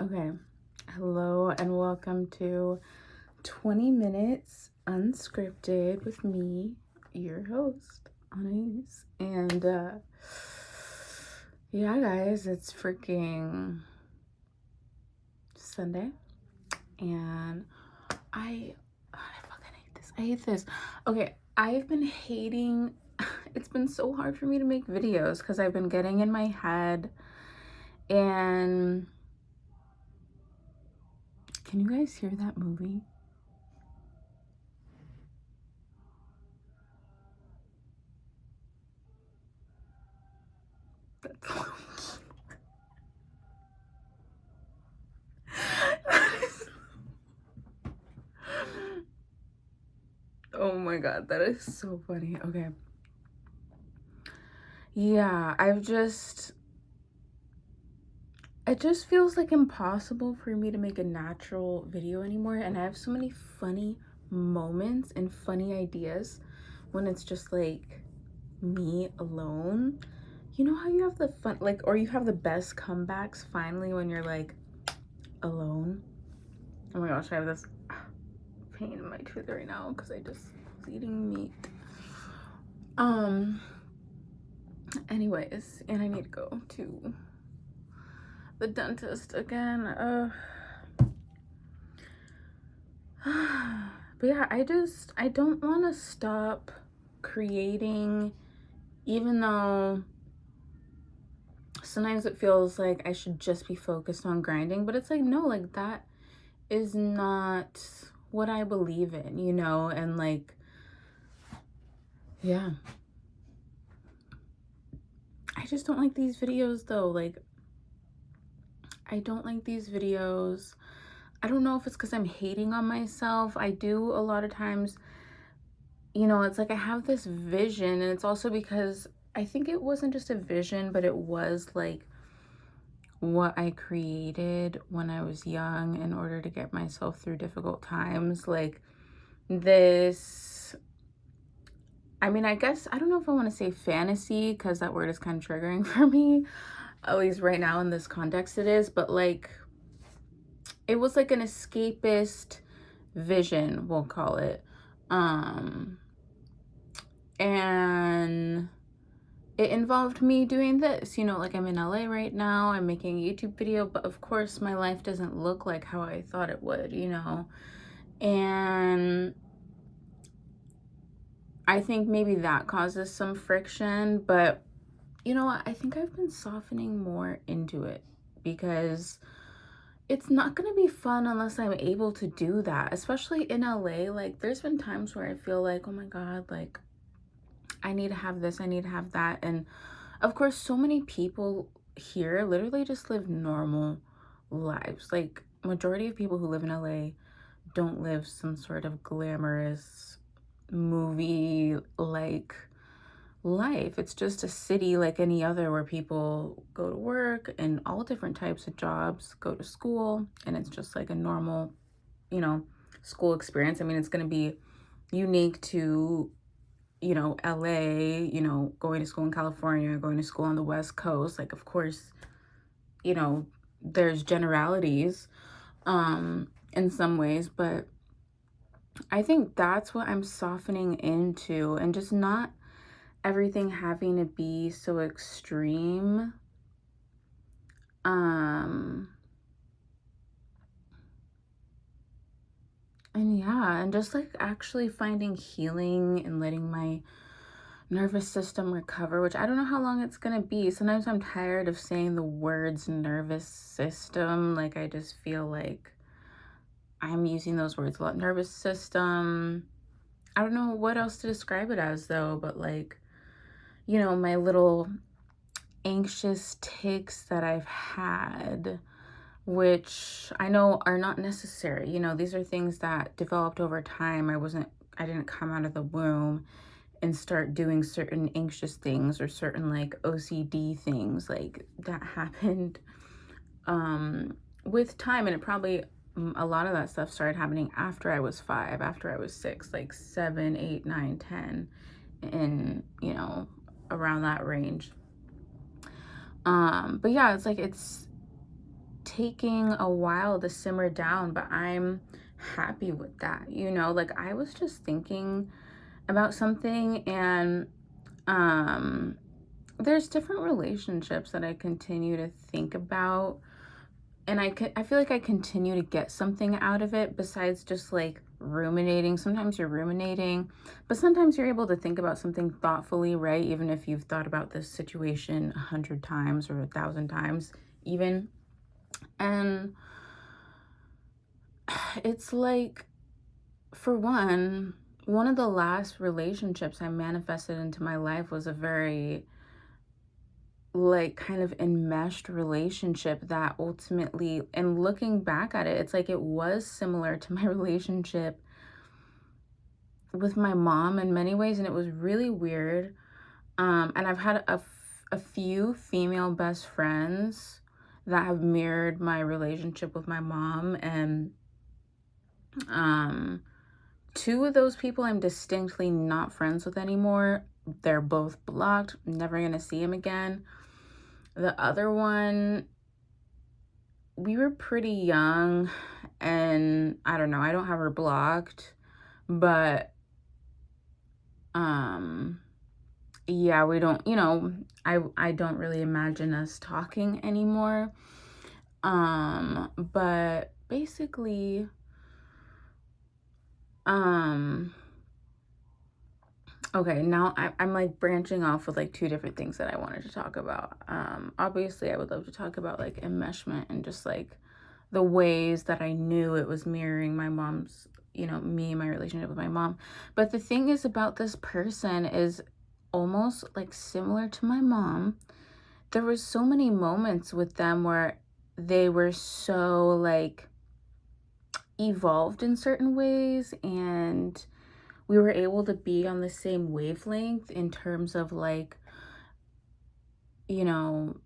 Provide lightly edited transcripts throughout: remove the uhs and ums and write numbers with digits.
Okay, hello and welcome to 20 Minutes Unscripted with me, your host, Anais. And yeah, guys, it's freaking Sunday, and I fucking hate this. I hate this. Okay, I've been hating. It's been so hard for me to make videos because I've been getting in my head. And can you guys hear that movie? Oh my god, that is so funny. Okay. Yeah, it just feels like impossible for me to make a natural video anymore, and I have so many funny moments and funny ideas when it's just like me alone. You know how you have the fun, like, or you have the best comebacks finally when you're like alone? Oh my gosh, I have this pain in my tooth right now because I just was eating meat. Anyways, and I need to go to the dentist again. But yeah, I don't want to stop creating, even though sometimes it feels like I should just be focused on grinding, but it's like, no, like that is not what I believe in, you know? And like, yeah, I just don't like these videos though. Like, I don't like these videos. I don't know if it's because I'm hating on myself. I do a lot of times, you know, it's like I have this vision, and it's also because I think it wasn't just a vision, but it was like what I created when I was young in order to get myself through difficult times. Like this, I mean, I guess, I don't know if I want to say fantasy because that word is kind of triggering for me, at least right now in this context it is, but like it was like an escapist vision, we'll call it. And it involved me doing this, you know, like I'm in LA right now, I'm making a YouTube video, but of course my life doesn't look like how I thought it would, you know. And I think maybe that causes some friction, but you know what, I think I've been softening more into it because it's not going to be fun unless I'm able to do that, especially in LA. Like there's been times where I feel like, oh my god, like I need to have this, I need to have that. And of course, so many people here literally just live normal lives. Like majority of people who live in LA don't live some sort of glamorous movie like life. It's just a city like any other where people go to work and all different types of jobs, go to school, and it's just like a normal, you know, school experience. I mean, it's going to be unique to, you know, LA, you know, going to school in California, going to school on the West Coast. Like, of course, you know, there's generalities in some ways, but I think that's what I'm softening into, and just not everything having to be so extreme. And yeah, and just like actually finding healing and letting my nervous system recover, which I don't know how long it's gonna be. Sometimes I'm tired of saying the words nervous system. Like I just feel like I'm using those words a lot. Nervous system. I don't know what else to describe it as though, but like, you know, my little anxious tics that I've had, which I know are not necessary. You know, these are things that developed over time. I didn't come out of the womb and start doing certain anxious things or certain like OCD things. Like that happened with time, and it probably, a lot of that stuff started happening after I was 5, after I was 6, like 7, 8, 9, 10, and you know, around that range. But yeah, it's like it's taking a while to simmer down, but I'm happy with that. You know, like I was just thinking about something, and there's different relationships that I continue to think about, and I feel like I continue to get something out of it besides just like ruminating. Sometimes you're ruminating, but sometimes you're able to think about something thoughtfully, right? Even if you've thought about this situation 100 times or 1,000 times even. And it's like, for one of the last relationships I manifested into my life was a very like kind of enmeshed relationship that ultimately, and looking back at it, it's like it was similar to my relationship with my mom in many ways, and it was really weird. And I've had a few female best friends that have mirrored my relationship with my mom, and um two of those people I'm distinctly not friends with anymore. They're both blocked, never gonna see him again. The other one, we were pretty young, and I don't know, I don't have her blocked, but um yeah, we don't, you know, I don't really imagine us talking anymore. But basically, um okay, now I'm like branching off with like two different things that I wanted to talk about. Obviously I would love to talk about like enmeshment and just like the ways that I knew it was mirroring my mom's, you know, me, my relationship with my mom. But the thing is about this person is almost like similar to my mom. There was so many moments with them where they were so like evolved in certain ways, and we were able to be on the same wavelength in terms of like, you know,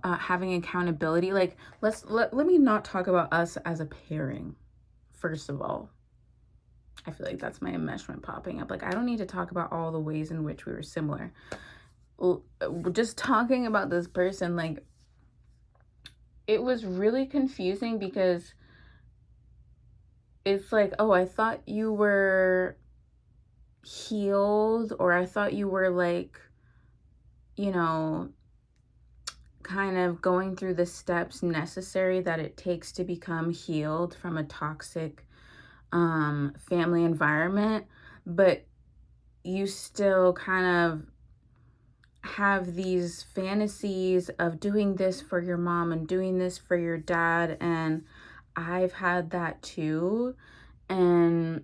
having accountability. Like, let me not talk about us as a pairing. First of all, I feel like that's my enmeshment popping up. Like, I don't need to talk about all the ways in which we were similar. Just talking about this person, like, it was really confusing because it's like, oh, I thought you were healed, or I thought you were like, you know, kind of going through the steps necessary that it takes to become healed from a toxic family environment, but you still kind of have these fantasies of doing this for your mom and doing this for your dad. And I've had that too, and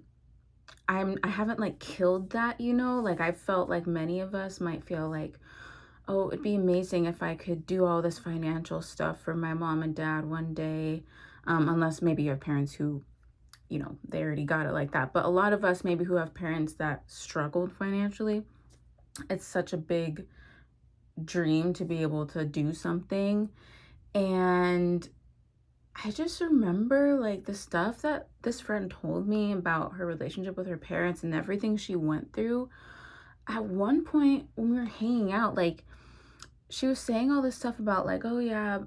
I haven't like killed that, you know, like I felt like many of us might feel like, oh, it'd be amazing if I could do all this financial stuff for my mom and dad one day. Unless maybe you have parents who, you know, they already got it like that. But a lot of us maybe who have parents that struggled financially, it's such a big dream to be able to do something. And I just remember like the stuff that this friend told me about her relationship with her parents and everything she went through. At one point when we were hanging out, like she was saying all this stuff about like, oh yeah,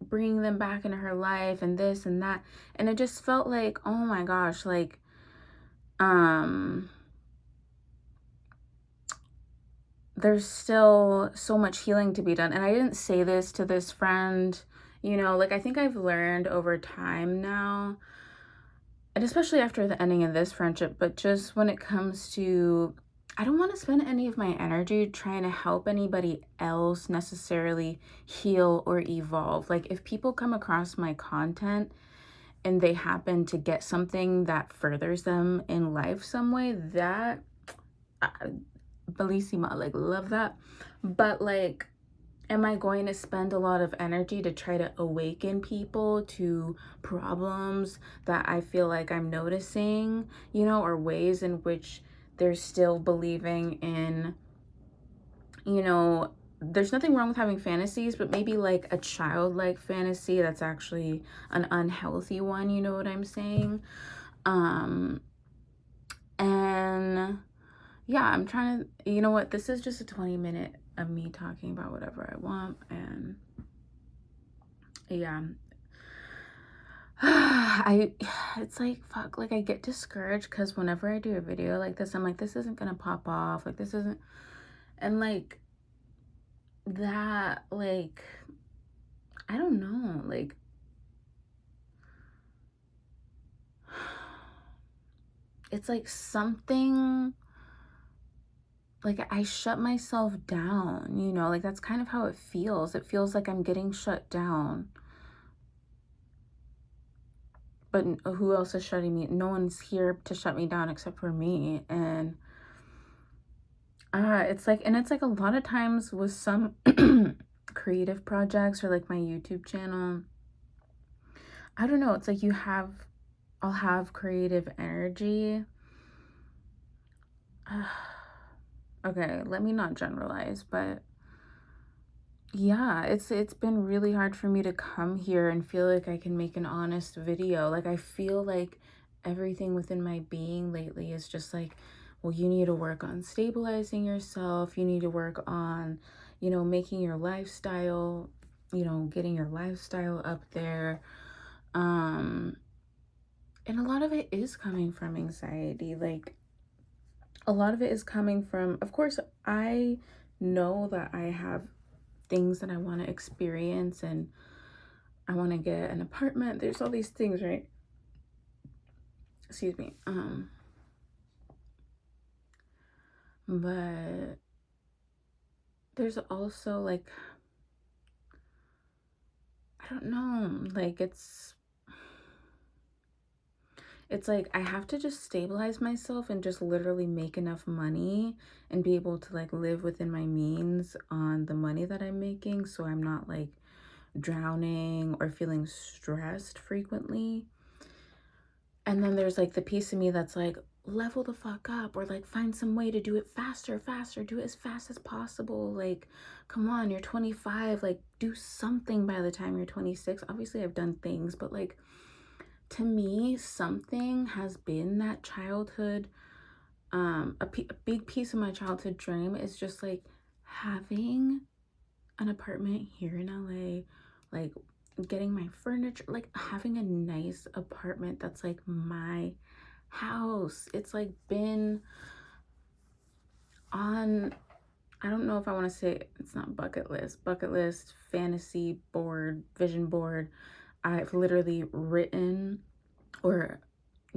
bringing them back into her life and this and that. And it just felt like, oh my gosh, like, there's still so much healing to be done. And I didn't say this to this friend, you know, like I think I've learned over time now, and especially after the ending of this friendship, but just when it comes to, I don't want to spend any of my energy trying to help anybody else necessarily heal or evolve. Like if people come across my content and they happen to get something that furthers them in life some way, that bellissima, like love that. But like, am I going to spend a lot of energy to try to awaken people to problems that I feel like I'm noticing, you know, or ways in which they're still believing in, you know, there's nothing wrong with having fantasies, but maybe like a childlike fantasy that's actually an unhealthy one, you know what I'm saying? And yeah, I'm trying to, you know what, this is just a 20-minute of me talking about whatever I want, and Yeah. It's like, fuck, like I get discouraged because whenever I do a video like this, I'm like, this isn't gonna pop off. Like, this isn't, and like that, like, I don't know, like, it's like something, like I shut myself down, you know, like that's kind of how it feels. It feels like I'm getting shut down. But who else is shutting me? No one's here to shut me down except for me. And it's like, and it's like a lot of times with some creative projects or like my YouTube channel, I don't know, it's like I'll have creative energy. Okay, let me not generalize, but yeah, it's been really hard for me to come here and feel like I can make an honest video. Like I feel like everything within my being lately is just like, well, you need to work on stabilizing yourself. You need to work on, you know, making your lifestyle, you know, getting your lifestyle up there. And a lot of it is coming from anxiety. Like a lot of it is coming from, of course, I know that I have things that I want to experience and I want to get an apartment. There's all these things, right? Excuse me. But there's also like, I don't know, like it's like I have to just stabilize myself and just literally make enough money and be able to like live within my means on the money that I'm making, so I'm not like drowning or feeling stressed frequently. And then there's like the piece of me that's like, level the fuck up, or like find some way to do it faster, do it as fast as possible. Like, come on, you're 25, like do something by the time you're 26. Obviously I've done things, but like to me, something has been that childhood, a big piece of my childhood dream is just like having an apartment here in LA, like getting my furniture, like having a nice apartment that's like my house. It's like been on, I don't know if I want to say it's not bucket list, fantasy board, vision board. I've literally written or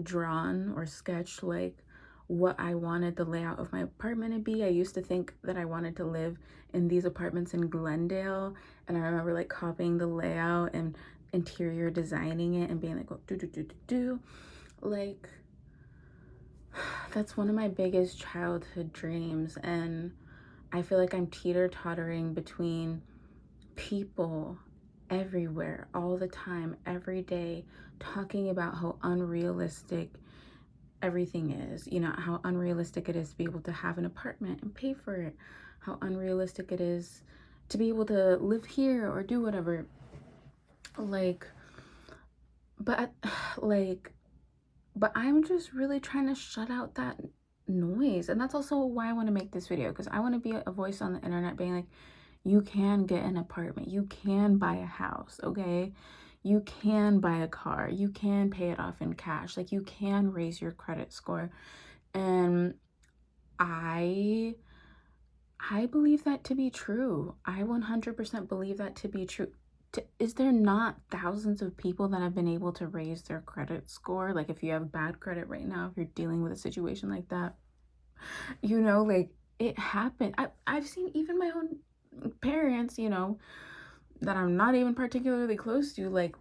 drawn or sketched like what I wanted the layout of my apartment to be. I used to think that I wanted to live in these apartments in Glendale, and I remember like copying the layout and interior designing it and being like, oh, do. Like, that's one of my biggest childhood dreams, and I feel like I'm teeter-tottering between people everywhere, all the time, every day, talking about how unrealistic everything is, you know, how unrealistic it is to be able to have an apartment and pay for it, how unrealistic it is to be able to live here or do whatever. Like, but like, but I'm just really trying to shut out that noise. And that's also why I want to make this video, because I want to be a voice on the internet being like, you can get an apartment, you can buy a house, okay? You can buy a car, you can pay it off in cash, like you can raise your credit score. And I believe that to be true. I 100% believe that to be true. Is there not thousands of people that have been able to raise their credit score? Like if you have bad credit right now, if you're dealing with a situation like that, you know, like it happened. I've seen even my own parents, you know, that I'm not even particularly close to, like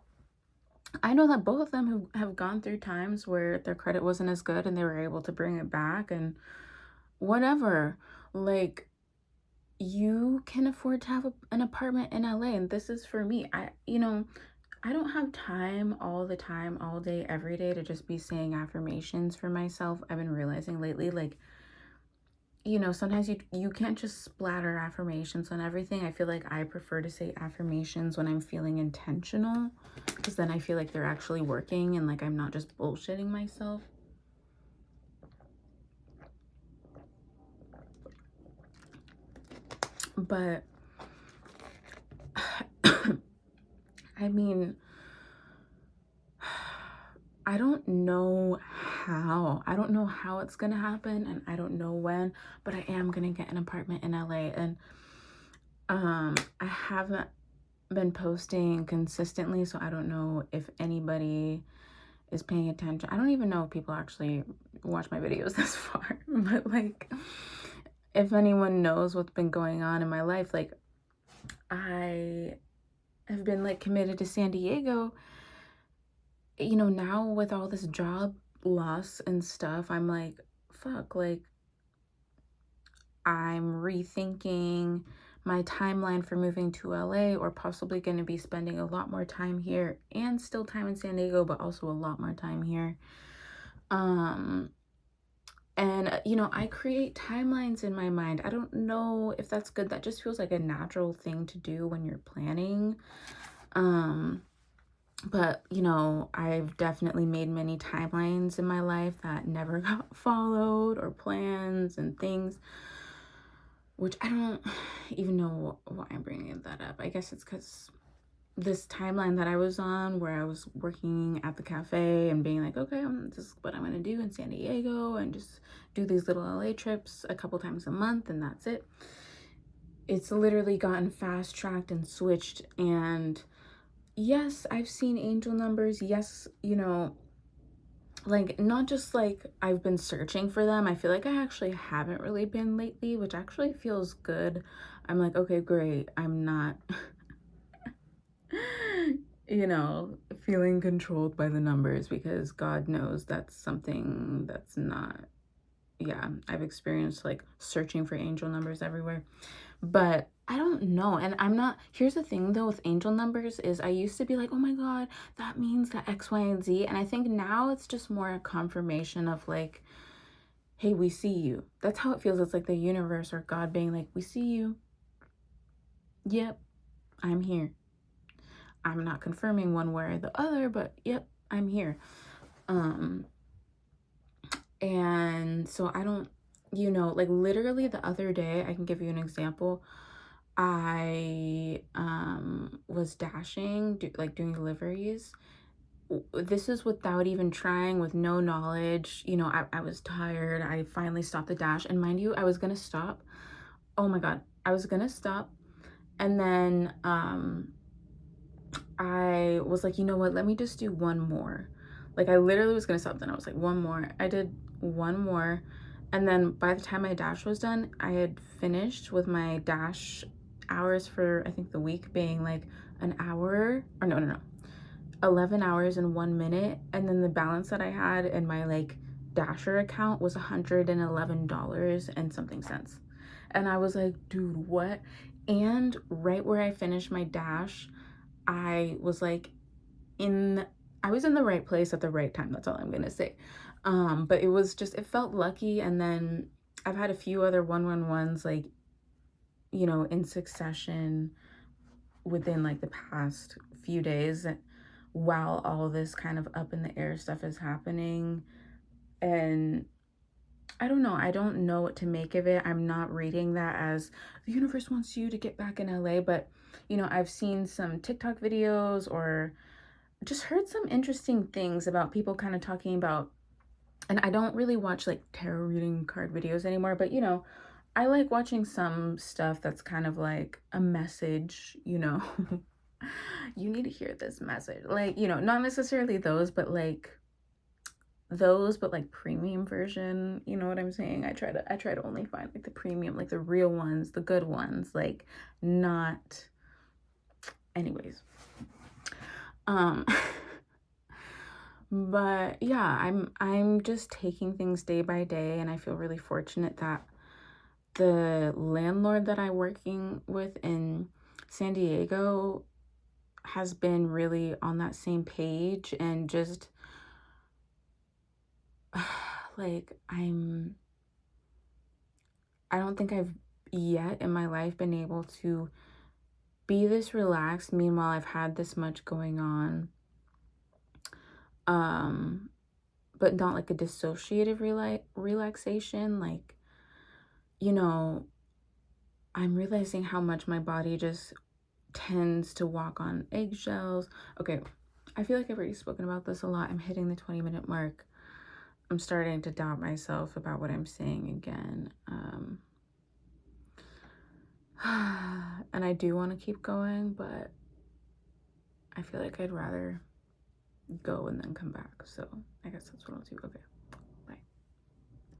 I know that both of them who have gone through times where their credit wasn't as good and they were able to bring it back and whatever. Like, you can afford to have an apartment in LA, and this is for me. You know, I don't have time all the time, all day, every day to just be saying affirmations for myself. I've been realizing lately, like, you know, sometimes you can't just splatter affirmations on everything. I feel like I prefer to say affirmations when I'm feeling intentional, because then I feel like they're actually working and like I'm not just bullshitting myself. But I mean, I don't know how. I don't know how it's gonna happen, and I don't know when, but I am gonna get an apartment in LA. And I haven't been posting consistently, so I don't know if anybody is paying attention. I don't even know if people actually watch my videos this far, but like, if anyone knows what's been going on in my life, like, I have been like committed to San Diego. You know, now with all this job loss and stuff, I'm like, fuck, like, I'm rethinking my timeline for moving to LA, or possibly going to be spending a lot more time here and still time in San Diego, but also a lot more time here. And you know, I create timelines in my mind. I don't know if that's good. That just feels like a natural thing to do when you're planning. But you know, I've definitely made many timelines in my life that never got followed, or plans and things, which I don't even know why I'm bringing that up. I guess it's because this timeline that I was on, where I was working at the cafe and being like, okay, this is what I'm going to do in San Diego, and just do these little LA trips a couple times a month, and that's it. It's literally gotten fast tracked and switched. And yes, I've seen angel numbers. Yes, you know, like, not just like I've been searching for them. I feel like I actually haven't really been lately, which actually feels good. I'm like, okay, great. I'm not, you know, feeling controlled by the numbers, because God knows that's something that's not, yeah, I've experienced like searching for angel numbers everywhere. But I don't know. And I'm not, here's the thing though with angel numbers is I used to be like, oh my God, that means that X, Y, and Z. And I think now it's just more a confirmation of like, hey, we see you. That's how it feels. It's like the universe or God being like, we see you. Yep, I'm here. I'm not confirming one way or the other, but yep, I'm here. And so I don't, you know, like literally the other day, I can give you an example. I was dashing, like doing deliveries. This is without even trying, with no knowledge. You know, I was tired. I finally stopped the dash. And mind you, I was gonna stop. Oh my God, I was gonna stop. And then I was like, you know what, let me just do one more. Like, I literally was gonna stop, then I was like, one more. I did one more, and then by the time my dash was done, I had finished with my dash hours for, I think, the week being like an hour, or no, 11 hours and 1 minute. And then the balance that I had in my like dasher account was $111 and something cents. And I was like, dude, what? And right where I finished my dash, I was like I was in the right place at the right time. That's all I'm gonna say. But it was just, it felt lucky. And then I've had a few other 111s, like, you know, in succession within like the past few days, while all this kind of up in the air stuff is happening. And I don't know. I don't know what to make of it. I'm not reading that as the universe wants you to get back in LA, but you know, I've seen some TikTok videos, or just heard some interesting things about people kind of talking about, and I don't really watch like tarot reading card videos anymore, but you know, I like watching some stuff that's kind of like a message, you know. You need to hear this message. Like, you know, not necessarily those, but like premium version, you know what I'm saying? I try to only find like the premium, like the real ones, the good ones, like, not, anyways. But yeah, I'm just taking things day by day, and I feel really fortunate that the landlord that I'm working with in San Diego has been really on that same page, and just like, I don't think I've yet in my life been able to be this relaxed. Meanwhile, I've had this much going on. But not like a dissociative relaxation. Like, you know, I'm realizing how much my body just tends to walk on eggshells. Okay, I feel like I've already spoken about this a lot. I'm hitting the 20-minute mark. I'm starting to doubt myself about what I'm saying again. And I do want to keep going, but I feel like I'd rather go and then come back. So I guess that's what I'll do. Okay.